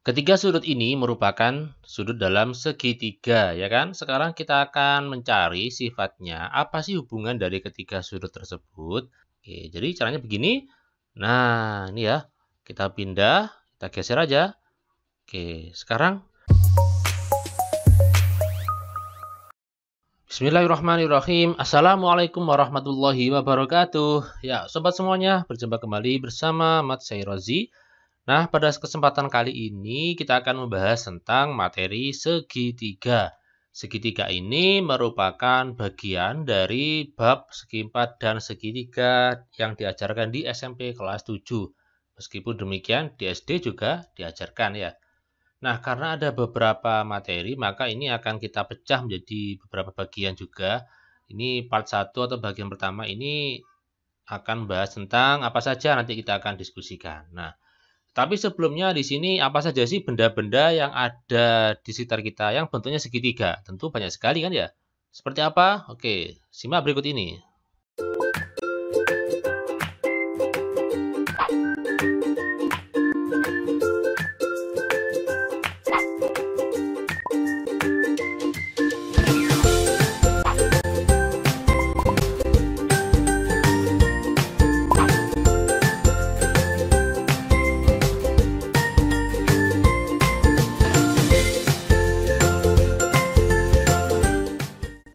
Ketiga sudut ini merupakan sudut dalam segitiga, ya kan? Sekarang kita akan mencari sifatnya. Apa sih hubungan dari ketiga sudut tersebut? Oke, jadi caranya begini. Nah, ini ya. Kita pindah, kita geser aja. Oke, sekarang Bismillahirrahmanirrahim. Assalamualaikum warahmatullahi wabarakatuh. Ya, sobat semuanya, berjumpa kembali bersama Mat Rozi. Nah, pada kesempatan kali ini kita akan membahas tentang materi segitiga. Segitiga ini merupakan bagian dari bab segi 4 dan segitiga yang diajarkan di SMP kelas 7. Meskipun demikian, di SD juga diajarkan ya. Nah, karena ada beberapa materi, maka ini akan kita pecah menjadi beberapa bagian juga. Ini part 1 atau bagian pertama ini akan membahas tentang apa saja nanti kita akan diskusikan. Nah, tapi sebelumnya di sini apa saja sih benda-benda yang ada di sekitar kita yang bentuknya segitiga? Tentu banyak sekali kan ya? Seperti apa? Oke, simak berikut ini.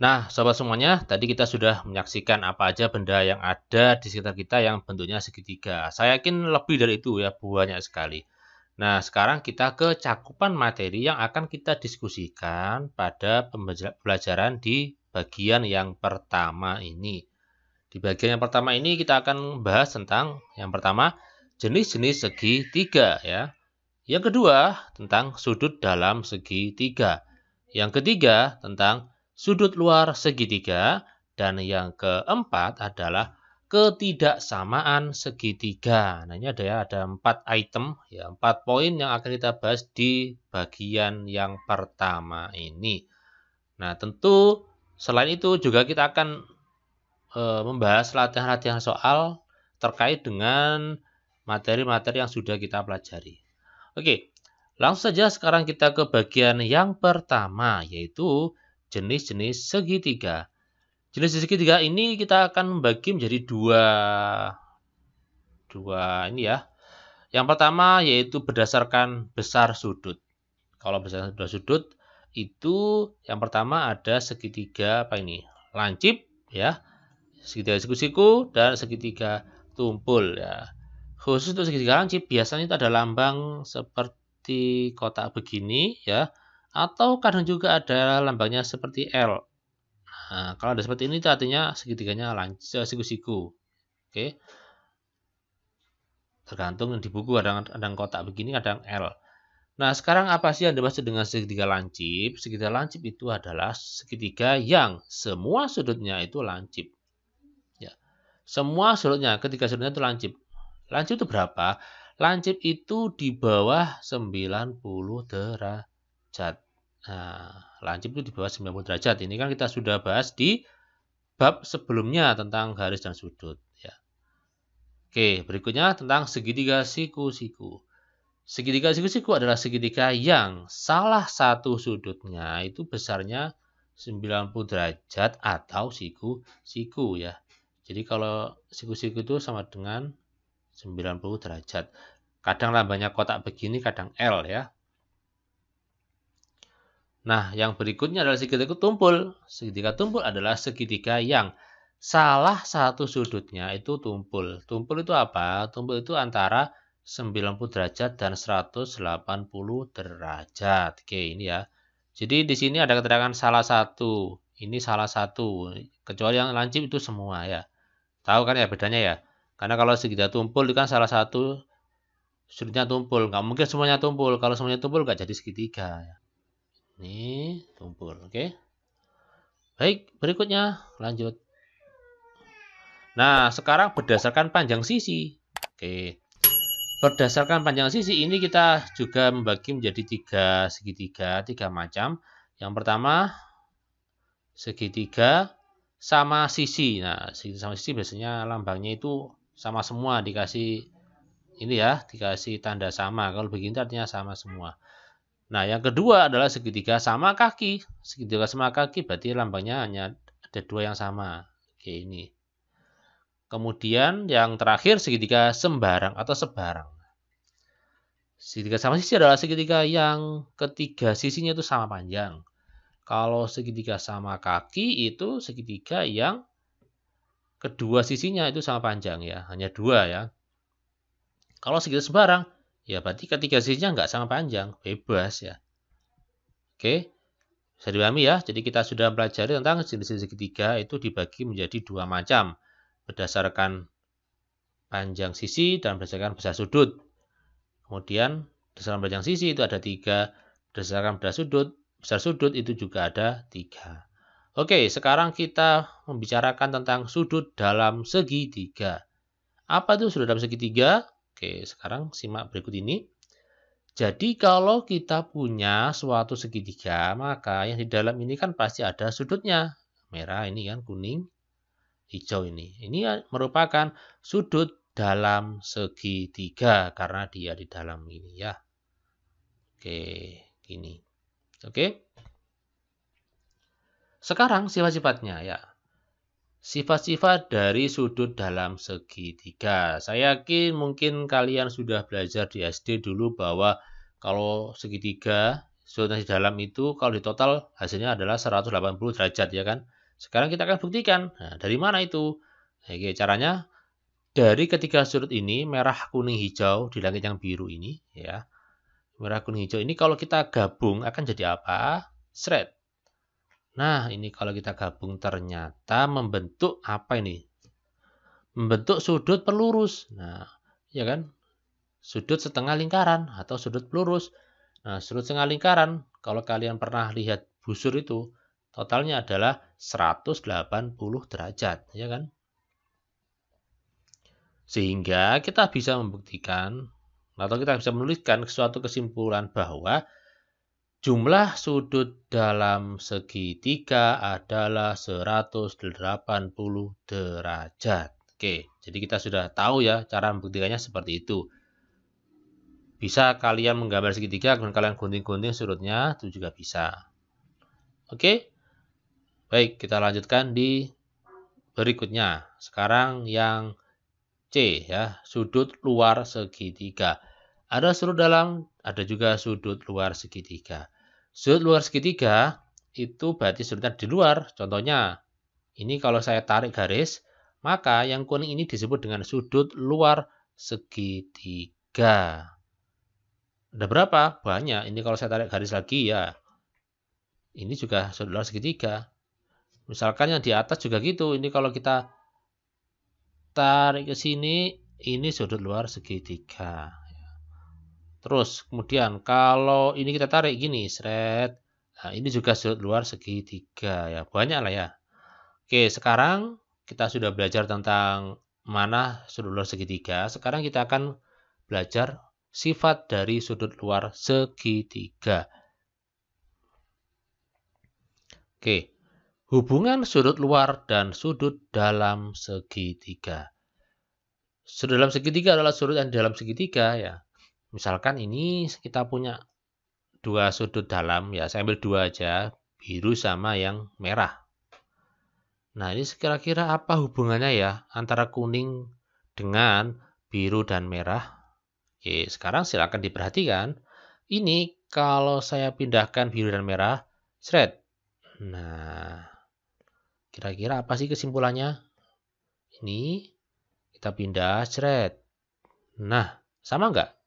Nah, sobat semuanya, tadi kita sudah menyaksikan apa aja benda yang ada di sekitar kita yang bentuknya segitiga. Saya yakin lebih dari itu ya, banyak sekali. Nah, sekarang kita ke cakupan materi yang akan kita diskusikan pada pembelajaran di bagian yang pertama ini. Di bagian yang pertama ini kita akan membahas tentang yang pertama, jenis-jenis segitiga ya. Yang kedua, tentang sudut dalam segitiga. Yang ketiga, tentang sudut luar segitiga, dan yang keempat adalah ketidaksamaan segitiga. Nah, ini ada 4 item, ya, 4 poin yang akan kita bahas di bagian yang pertama ini. Nah, tentu selain itu juga kita akan membahas latihan-latihan soal terkait dengan materi-materi yang sudah kita pelajari. Oke, langsung saja sekarang kita ke bagian yang pertama, yaitu jenis-jenis segitiga. Jenis segitiga ini kita akan membagi menjadi dua ini ya. Yang pertama yaitu berdasarkan besar sudut. Kalau berdasarkan besar sudut itu yang pertama ada segitiga apa ini? Lancip ya. Segitiga siku-siku dan segitiga tumpul ya. Khusus untuk segitiga lancip biasanya itu ada lambang seperti kotak begini ya. Atau kadang juga ada lambangnya seperti L. Nah, kalau ada seperti ini itu artinya segitiganya siku-siku. Oke. Tergantung di buku kadang kotak begini, kadang L. Nah, sekarang apa sih yang dimaksud dengan segitiga lancip? Segitiga lancip itu adalah segitiga yang semua sudutnya itu lancip. Ya. Semua sudutnya, ketiga sudutnya itu lancip. Lancip itu berapa? Lancip itu di bawah 90 derajat. Nah, lancip itu di bawah 90 derajat. Ini kan kita sudah bahas di bab sebelumnya tentang garis dan sudut. Ya. Oke, berikutnya tentang segitiga siku-siku. Segitiga siku-siku adalah segitiga yang salah satu sudutnya itu besarnya 90 derajat atau siku-siku ya. Jadi kalau siku-siku itu sama dengan 90 derajat. Kadang lambangnya kotak begini, kadang L ya. Nah, yang berikutnya adalah segitiga tumpul. Segitiga tumpul adalah segitiga yang salah satu sudutnya itu tumpul. Tumpul itu apa? Tumpul itu antara 90 derajat dan 180 derajat. Oke, ini ya. Jadi di sini ada keterangan salah satu. Ini salah satu. Kecuali yang lancip itu semua ya. Tahu kan ya bedanya ya? Karena kalau segitiga tumpul itu kan salah satu sudutnya tumpul. Nggak mungkin semuanya tumpul. Kalau semuanya tumpul nggak jadi segitiga ya. Ini tumpul, oke. Baik, berikutnya lanjut. Nah, sekarang berdasarkan panjang sisi. Oke. Berdasarkan panjang sisi ini kita juga membagi menjadi tiga macam. Yang pertama, segitiga sama sisi. Nah, segitiga sama sisi biasanya lambangnya itu sama semua, dikasih Ini ya, dikasih tanda sama. Kalau begini artinya sama semua. Nah, yang kedua adalah segitiga sama kaki. Segitiga sama kaki berarti lambangnya hanya ada dua yang sama. Oke, ini. Kemudian yang terakhir segitiga sembarang atau sebarang. Segitiga sama sisi adalah segitiga yang ketiga sisinya itu sama panjang. Kalau segitiga sama kaki itu segitiga yang kedua sisinya itu sama panjang ya, hanya dua ya. Kalau segitiga sebarang, ya berarti ketiga sisinya nggak sama panjang, bebas ya. Oke, bisa dipahami ya. Jadi kita sudah pelajari tentang jenis segitiga itu dibagi menjadi dua macam, berdasarkan panjang sisi dan berdasarkan besar sudut. Kemudian berdasarkan panjang sisi itu ada 3, berdasarkan besar sudut itu juga ada 3. Oke, sekarang kita membicarakan tentang sudut dalam segitiga. Apa itu sudut dalam segitiga? Oke, sekarang simak berikut ini. Jadi kalau kita punya suatu segitiga, maka yang di dalam ini kan pasti ada sudutnya. Merah ini kan, kuning, hijau ini. Ini merupakan sudut dalam segitiga karena dia di dalam ini ya. Oke, gini. Oke. Sekarang sifat-sifatnya ya. Sifat-sifat dari sudut dalam segitiga. Saya yakin mungkin kalian sudah belajar di SD dulu bahwa kalau segitiga, sudut di dalam itu kalau di total hasilnya adalah 180 derajat ya kan. Sekarang kita akan buktikan. Nah, dari mana itu? Oke, caranya dari ketiga sudut ini, merah, kuning, hijau di langit yang biru ini ya. Merah, kuning, hijau ini kalau kita gabung akan jadi apa? Shred. Nah, ini kalau kita gabung ternyata membentuk apa ini? Membentuk sudut pelurus. Nah, ya kan? Sudut setengah lingkaran atau sudut pelurus. Nah, sudut setengah lingkaran, kalau kalian pernah lihat busur itu, totalnya adalah 180 derajat, ya kan? Sehingga kita bisa membuktikan atau kita bisa menuliskan suatu kesimpulan bahwa jumlah sudut dalam segitiga adalah 180 derajat. Oke, jadi kita sudah tahu ya cara membuktikannya seperti itu. Bisa kalian menggambar segitiga dan kalian gunting-gunting sudutnya, itu juga bisa. Oke, baik kita lanjutkan di berikutnya. Sekarang yang C ya, sudut luar segitiga. Ada sudut dalam, ada juga sudut luar segitiga. Sudut luar segitiga itu berarti sudutnya di luar. Contohnya, ini kalau saya tarik garis, maka yang kuning ini disebut dengan sudut luar segitiga. Ada berapa? Banyak. Ini kalau saya tarik garis lagi ya, ini juga sudut luar segitiga. Misalkan yang di atas juga gitu. Ini kalau kita tarik ke sini, ini sudut luar segitiga. Terus kemudian kalau ini kita tarik gini, seret. Nah, ini juga sudut luar segitiga ya. Banyak lah ya. Oke, sekarang kita sudah belajar tentang mana sudut luar segitiga. Sekarang kita akan belajar sifat dari sudut luar segitiga. Oke. Hubungan sudut luar dan sudut dalam segitiga. Sudut dalam segitiga adalah sudut yang di dalam segitiga ya. Misalkan ini kita punya dua sudut dalam ya, saya ambil dua aja, biru sama yang merah. Nah, ini kira-kira apa hubungannya ya antara kuning dengan biru dan merah? Oke, sekarang silakan diperhatikan. Ini kalau saya pindahkan biru dan merah, shred. Nah, kira-kira apa sih kesimpulannya? Ini kita pindah, shred. Nah, sama nggak?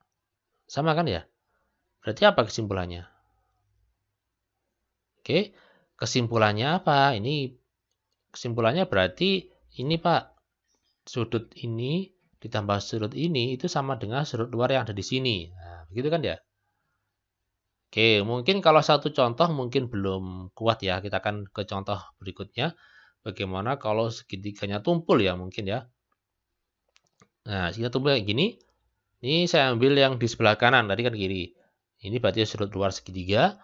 Sama kan ya? Berarti apa kesimpulannya? Oke, kesimpulannya apa? Ini kesimpulannya berarti ini Pak, sudut ini ditambah sudut ini itu sama dengan sudut luar yang ada di sini. Nah, begitu kan ya? Oke, mungkin kalau satu contoh mungkin belum kuat ya. Kita akan ke contoh berikutnya. Bagaimana kalau segitiganya tumpul ya mungkin ya. Nah, segitiga tumpul kayak gini. Ini saya ambil yang di sebelah kanan, tadi kan kiri. Ini berarti sudut luar segitiga.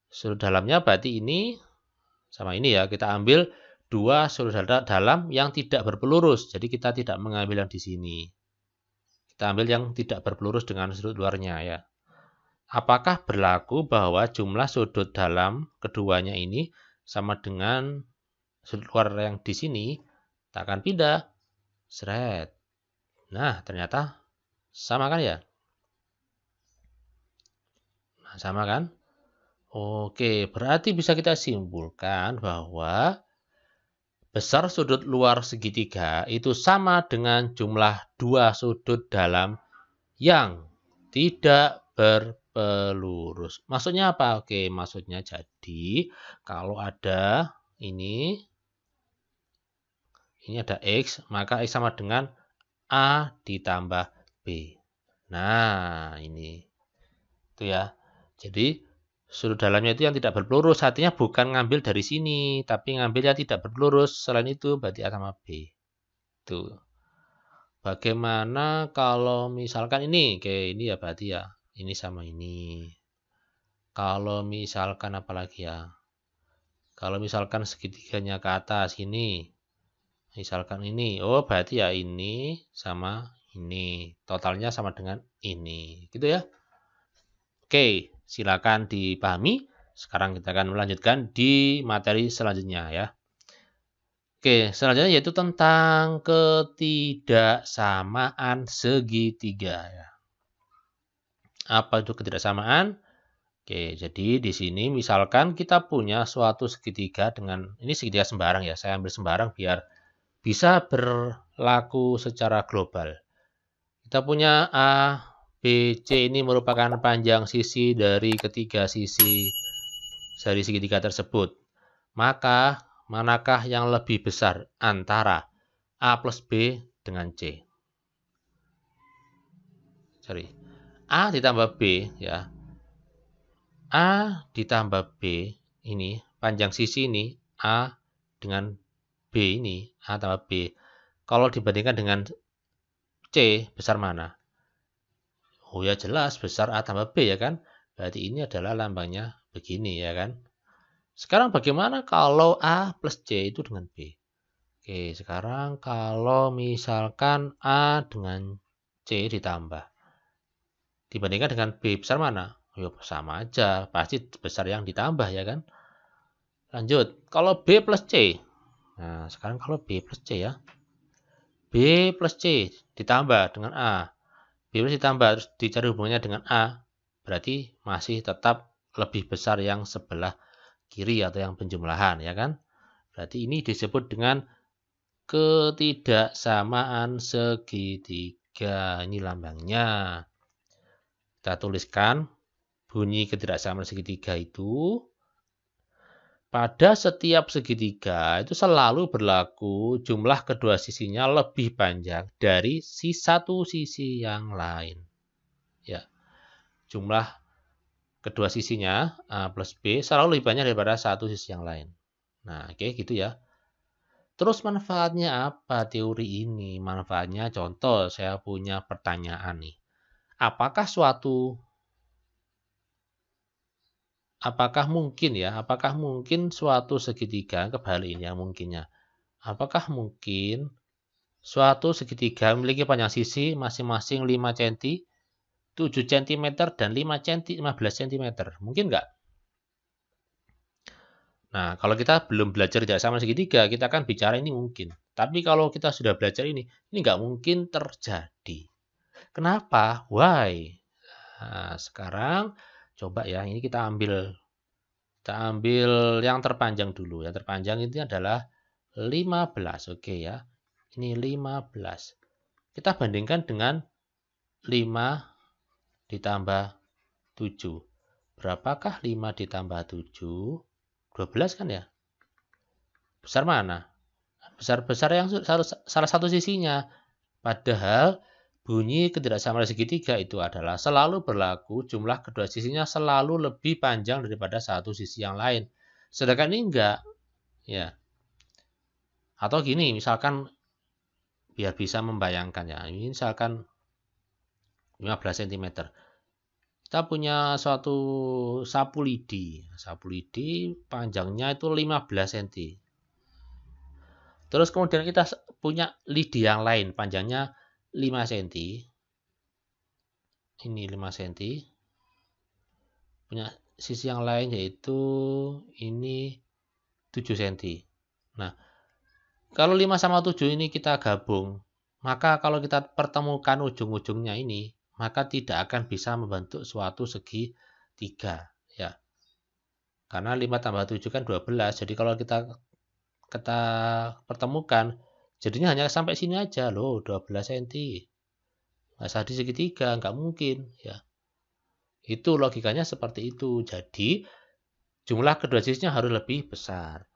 Sudut dalamnya berarti ini sama ini ya. Kita ambil dua sudut dalam yang tidak berpelurus. Jadi kita tidak mengambil yang di sini. Kita ambil yang tidak berpelurus dengan sudut luarnya ya. Apakah berlaku bahwa jumlah sudut dalam keduanya ini sama dengan sudut luar yang di sini? Kita akan pindah. Seret. Nah, ternyata sama kan ya? Nah, sama kan? Oke, berarti bisa kita simpulkan bahwa besar sudut luar segitiga itu sama dengan jumlah dua sudut dalam yang tidak berpelurus. Maksudnya apa? Oke, maksudnya jadi kalau ada ini ada X, maka X sama dengan A ditambah B. Nah, ini. Itu ya. Jadi, sudut dalamnya itu yang tidak berpelurus. Artinya bukan ngambil dari sini, tapi ngambil yang tidak berpelurus. Selain itu, berarti A sama B. Tuh. Bagaimana kalau misalkan ini? Oke, ini ya berarti ya. Ini sama ini. Kalau misalkan apa lagi ya? Kalau misalkan segitiganya ke atas, ini. Misalkan ini. Oh, berarti ya ini sama ini. Totalnya sama dengan ini. Gitu ya. Oke, silakan dipahami. Sekarang kita akan melanjutkan di materi selanjutnya ya. Oke, selanjutnya yaitu tentang ketidaksamaan segitiga ya. Apa itu ketidaksamaan? Oke, jadi di sini misalkan kita punya suatu segitiga dengan ini segitiga sembarang ya. Saya ambil sembarang biar bisa berlaku secara global. Kita punya A, BC ini merupakan panjang sisi dari ketiga sisi dari segitiga tersebut. Maka, manakah yang lebih besar antara A plus B dengan C? A ditambah B ya. A ditambah B ini, panjang sisi ini, A dengan B ini, A tambah B. Kalau dibandingkan dengan C, besar mana? Oh ya jelas besar A tambah B ya kan. Berarti ini adalah lambangnya begini ya kan. Sekarang bagaimana kalau A plus C itu dengan B? Oke, sekarang kalau misalkan A dengan C ditambah. Dibandingkan dengan B besar mana? Oh, sama aja, pasti besar yang ditambah ya kan. Lanjut, kalau B plus C. Nah, sekarang kalau B plus C ya. B plus C ditambah dengan A. B plus ditambah terus dicari hubungannya dengan A, berarti masih tetap lebih besar yang sebelah kiri atau yang penjumlahan ya kan. Berarti ini disebut dengan ketidaksamaan segitiga. Ini lambangnya. Kita tuliskan bunyi ketidaksamaan segitiga itu pada setiap segitiga itu selalu berlaku jumlah kedua sisinya lebih panjang dari satu sisi yang lain. Ya, jumlah kedua sisinya A plus B selalu lebih banyak daripada satu sisi yang lain. Nah, oke gitu ya. Terus manfaatnya apa teori ini? Manfaatnya contoh saya punya pertanyaan nih. Apakah mungkin suatu segitiga, kebalik ini yang mungkinnya. Apakah mungkin suatu segitiga memiliki panjang sisi masing-masing 5 cm, 7 cm, dan 15 cm? Mungkin nggak? Nah, kalau kita belum belajar ketidaksamaan segitiga, kita akan bicara ini mungkin. Tapi kalau kita sudah belajar ini nggak mungkin terjadi. Kenapa? Why? Nah, sekarang coba ya, ini kita ambil yang terpanjang dulu. Yang terpanjang itu adalah 15, oke ya. Ini 15. Kita bandingkan dengan 5 ditambah 7. Berapakah 5 ditambah 7? 12 kan ya? Besar mana? Besar yang salah satu sisinya. Padahal bunyi ketidaksamaan segitiga itu adalah selalu berlaku jumlah kedua sisinya selalu lebih panjang daripada satu sisi yang lain. Sedangkan ini enggak. Ya. Atau gini, misalkan biar bisa membayangkan ya. Ini misalkan 15 cm. Kita punya suatu sapu lidi. Sapu lidi panjangnya itu 15 cm. Terus kemudian kita punya lidi yang lain panjangnya 5 cm. ini 5 cm. Punya sisi yang lain yaitu ini 7 cm. Nah, kalau 5 sama 7 ini kita gabung, maka kalau kita pertemukan ujung-ujungnya ini, maka tidak akan bisa membentuk suatu segitiga, ya. Karena 5 tambah 7 kan 12, jadi kalau kita pertemukan, jadinya hanya sampai sini aja loh, 12 cm. Nggak jadi segitiga, nggak mungkin, ya. Itu logikanya seperti itu. Jadi, jumlah kedua sisinya harus lebih besar.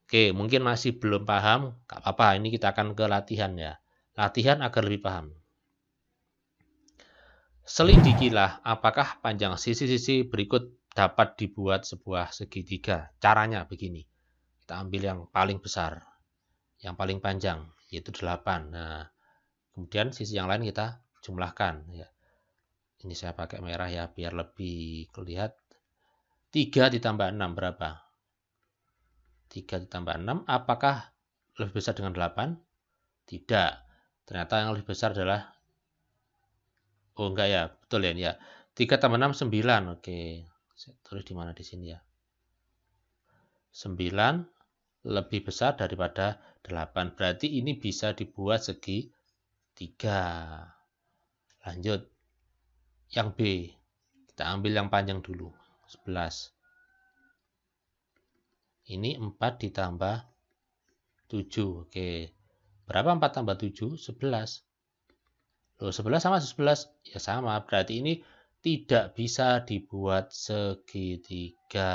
Oke, mungkin masih belum paham, nggak apa-apa, ini kita akan ke latihan ya. Latihan agar lebih paham. Selidikilah apakah panjang sisi-sisi berikut dapat dibuat sebuah segitiga. Caranya begini. Kita ambil yang paling besar, yang paling panjang, yaitu 8. Nah, kemudian sisi yang lain kita jumlahkan. Ya. Ini saya pakai merah ya, biar lebih kelihatan. 3 ditambah 6 berapa? 3 ditambah 6, apakah lebih besar dengan 8? Tidak. Ternyata yang lebih besar adalah, oh enggak ya, betul ya. 3 tambah 6, 9. Oke, saya tulis di mana di sini ya. 9 lebih besar daripada 8. Berarti ini bisa dibuat segitiga. Lanjut. Yang B. Kita ambil yang panjang dulu. 11. Ini 4 ditambah 7. Oke. Berapa 4 tambah 7? 11. Loh, 11 sama 11? Ya sama. Berarti ini tidak bisa dibuat segitiga.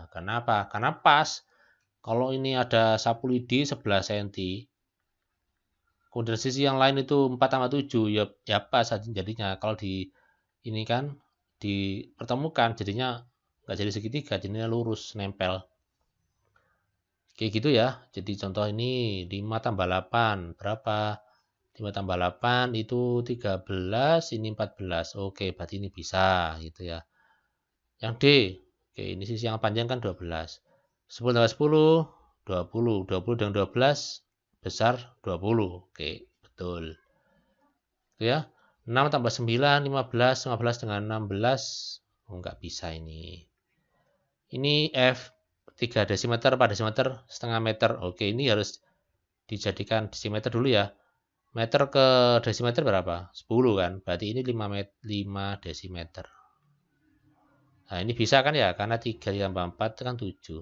Kenapa? Karena pas. Kalau ini ada sapu lidi 11 cm. Kemudian sisi yang lain itu 4 tambah 7. Ya pas jadinya. Kalau di ini kan dipertemukan jadinya nggak jadi segitiga. Jadinya lurus, nempel. Kayak gitu ya. Jadi contoh ini 5 tambah 8. Berapa? 5 tambah 8 itu 13, ini 14. Oke, berarti ini bisa gitu ya. Yang D. Oke, ini sisi yang panjang kan 12. 10 tambah 10, 20. 20 dan 12 besar 20. Oke, betul. Itu ya. 6 tambah 9, 15. 15 dengan 16. Oh, nggak bisa ini. Ini F. 3 desimeter per desimeter setengah meter. Oke, ini harus dijadikan desimeter dulu ya. Meter ke desimeter berapa? 10 kan? Berarti ini 5 desimeter. Nah, ini bisa kan ya? Karena 3 ditambah 4 itu kan 7.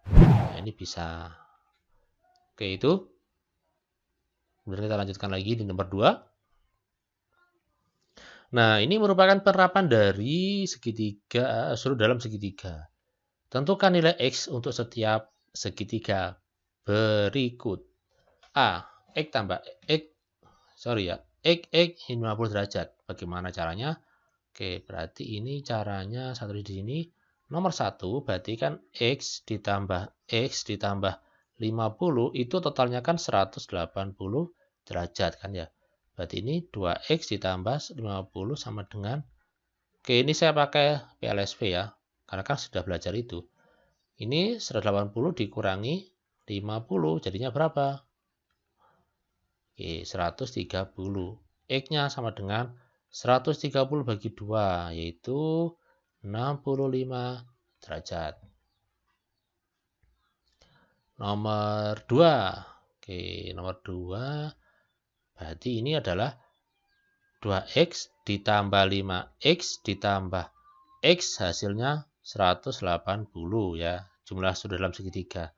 Nah, ini bisa. Oke, itu. Kemudian kita lanjutkan lagi di nomor 2. Nah, ini merupakan penerapan dari segitiga, seluruh dalam segitiga. Tentukan nilai X untuk setiap segitiga berikut. A. X tambah X. Sorry ya. X 50 derajat. Bagaimana caranya? Oke, berarti ini caranya satu di sini. Nomor 1 berarti kan X ditambah 50 itu totalnya kan 180 derajat kan ya. Berarti ini 2X ditambah 50 sama dengan, oke ini saya pakai PLSV ya. Karena kan sudah belajar itu. Ini 180 dikurangi 50 jadinya berapa? Oke, 130. X-nya sama dengan 130 bagi 2, yaitu 65 derajat. Nomor 2. Oke, nomor 2. Berarti ini adalah 2X ditambah 5X ditambah X hasilnya 180 ya. Jumlah sudah dalam segitiga.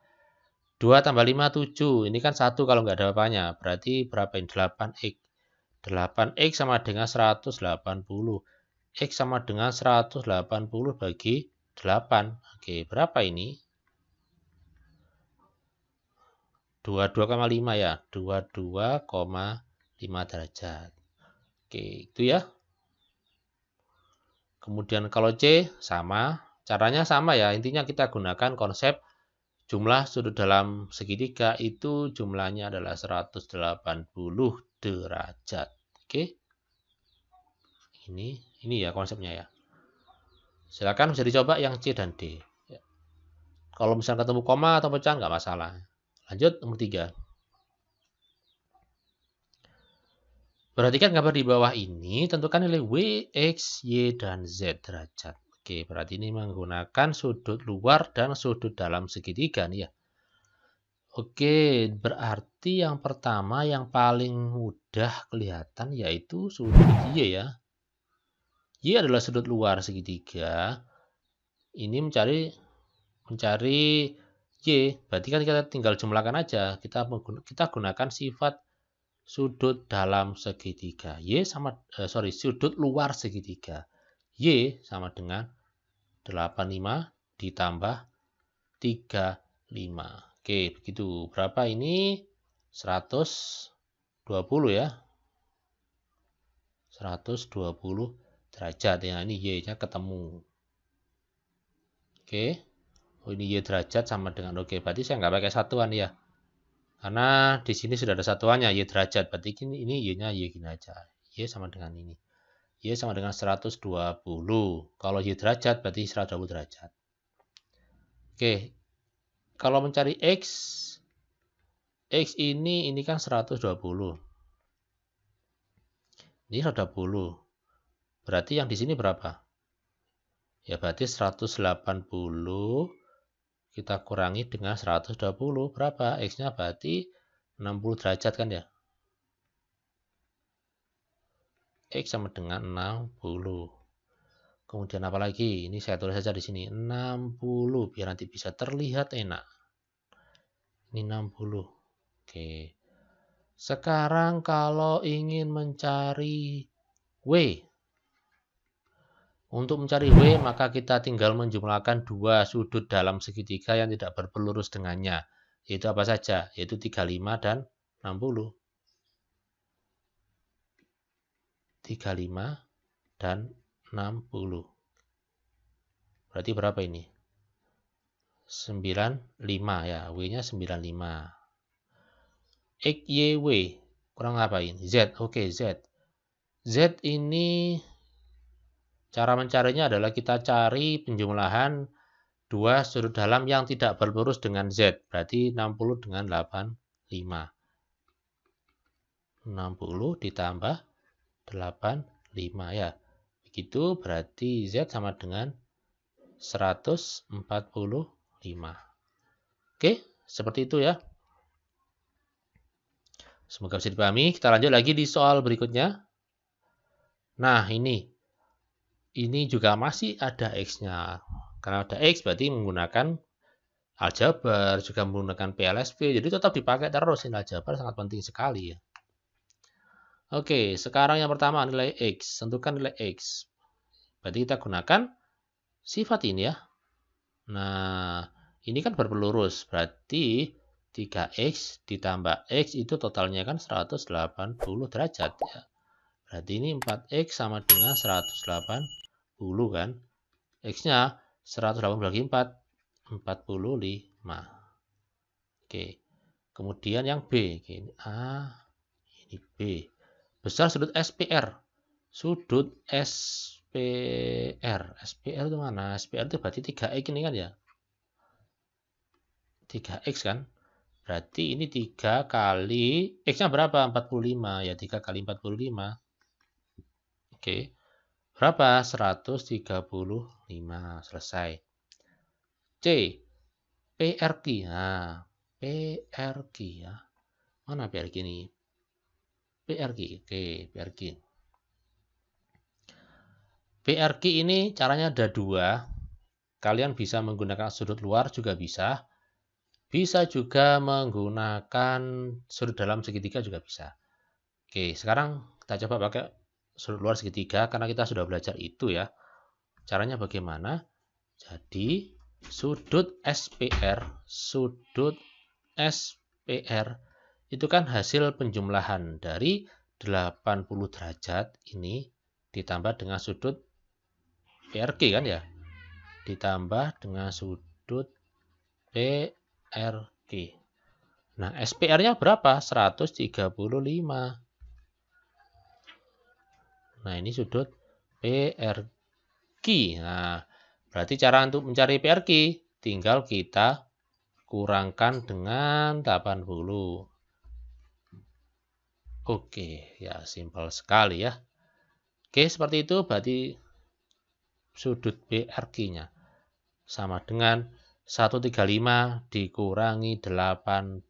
2 tambah 5, 7. Ini kan 1 kalau nggak ada apa-apanya. Berarti berapa ini? 8X. 8X sama dengan 180. X sama dengan 180 bagi 8. Oke, berapa ini? 22,5 ya. 22,5 derajat. Oke, itu ya. Kemudian kalau C sama. Caranya sama ya. Intinya kita gunakan konsep jumlah sudut dalam segitiga itu jumlahnya adalah 180 derajat. Oke. Ini ya konsepnya ya. Silakan bisa dicoba yang C dan D. Ya. Kalau misalnya ketemu koma atau pecahan nggak masalah. Lanjut nomor 3. Perhatikan gambar di bawah ini, tentukan nilai W, X, Y, dan Z derajat. Oke, berarti ini menggunakan sudut luar dan sudut dalam segitiga nih ya. Oke, berarti yang pertama yang paling mudah kelihatan yaitu sudut Y ya. Y adalah sudut luar segitiga. Ini mencari Y, berarti kan kita tinggal jumlahkan aja. Kita gunakan sifat sudut dalam segitiga. Sudut luar segitiga. Y sama dengan 85 ditambah 35. Oke, begitu. Berapa ini? 120 ya. 120 derajat. Ya, ini Y-nya ketemu. Oke. Oh, ini Y derajat sama dengan oke. Berarti saya nggak pakai satuan ya. Karena di sini sudah ada satuannya Y derajat. Berarti ini Y-nya Y gini aja. Y sama dengan ini. Y sama dengan 120. Kalau Y derajat berarti 120 derajat. Oke. Kalau mencari X ini kan 120. Ini 120. Berarti yang di sini berapa? Ya berarti 180 kita kurangi dengan 120. Berapa? X-nya berarti 60 derajat kan ya? X sama dengan 60. Kemudian apa lagi? Ini saya tulis saja di sini 60 biar nanti bisa terlihat enak. Ini 60. Oke. Sekarang kalau ingin mencari W. Untuk mencari W maka kita tinggal menjumlahkan dua sudut dalam segitiga yang tidak berpelurus dengannya. Yaitu apa saja? Yaitu 35 dan 60. 35 dan 60. Berarti berapa ini? 95 ya. W-nya 95. X, Y, W. Kurang apa ini? Z. Oke, Z. Z ini cara mencarinya adalah kita cari penjumlahan dua sudut dalam yang tidak berpelurus dengan Z. Berarti 60 dengan 85. 60 ditambah 85 ya. Begitu berarti Z sama dengan 145. Oke, seperti itu ya. Semoga bisa dipahami. Kita lanjut lagi di soal berikutnya. Nah, ini juga masih ada X-nya. Karena ada X berarti menggunakan aljabar, juga menggunakan PLSP. Jadi tetap dipakai terus. Ini aljabar sangat penting sekali ya. Oke, sekarang yang pertama nilai X. Tentukan nilai X. Berarti kita gunakan sifat ini ya. Nah, ini kan berpelurus. Berarti 3X ditambah X itu totalnya kan 180 derajat ya. Berarti ini 4X sama dengan 180 kan. X-nya 180 bagi 4, 45. Oke. Kemudian yang B. Ini A, ini B. Besar sudut SPR. Sudut SPR. SPR itu mana? SPR itu berarti 3X ini kan ya. 3X kan. Berarti ini 3 kali. X-nya berapa? 45. Ya 3 kali 45. Oke. Berapa? 135. Selesai. C. PRQ. Nah, PRQ ya. Mana PRQ ini? PRQ. Oke, PRQ. PRQ ini caranya ada dua. Kalian bisa menggunakan sudut luar juga bisa. Bisa juga menggunakan sudut dalam segitiga juga bisa. Oke, sekarang kita coba pakai sudut luar segitiga karena kita sudah belajar itu ya. Caranya bagaimana? Jadi sudut SPR itu kan hasil penjumlahan dari 80 derajat ini ditambah dengan sudut PRQ kan ya. Ditambah dengan sudut PRQ. Nah, SPR-nya berapa? 135. Nah, ini sudut PRQ. Nah, berarti cara untuk mencari PRQ tinggal kita kurangkan dengan 80. Oke, ya simpel sekali ya. Oke, seperti itu berarti sudut BRQ-nya sama dengan 135 dikurangi 80.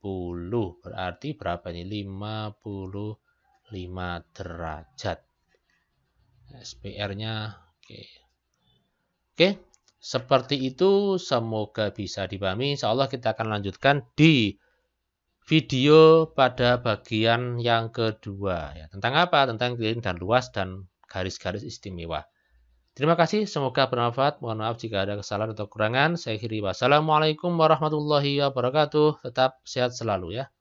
Berarti berapa ini? 55 derajat. SPR-nya oke. Oke, seperti itu semoga bisa dipahami. Insyaallah kita akan lanjutkan di video pada bagian yang kedua ya. Tentang apa? Tentang keliling dan luas dan garis-garis istimewa. Terima kasih, semoga bermanfaat. Mohon maaf jika ada kesalahan atau kekurangan. Saya akhiri. Wassalamualaikum warahmatullahi wabarakatuh. Tetap sehat selalu ya.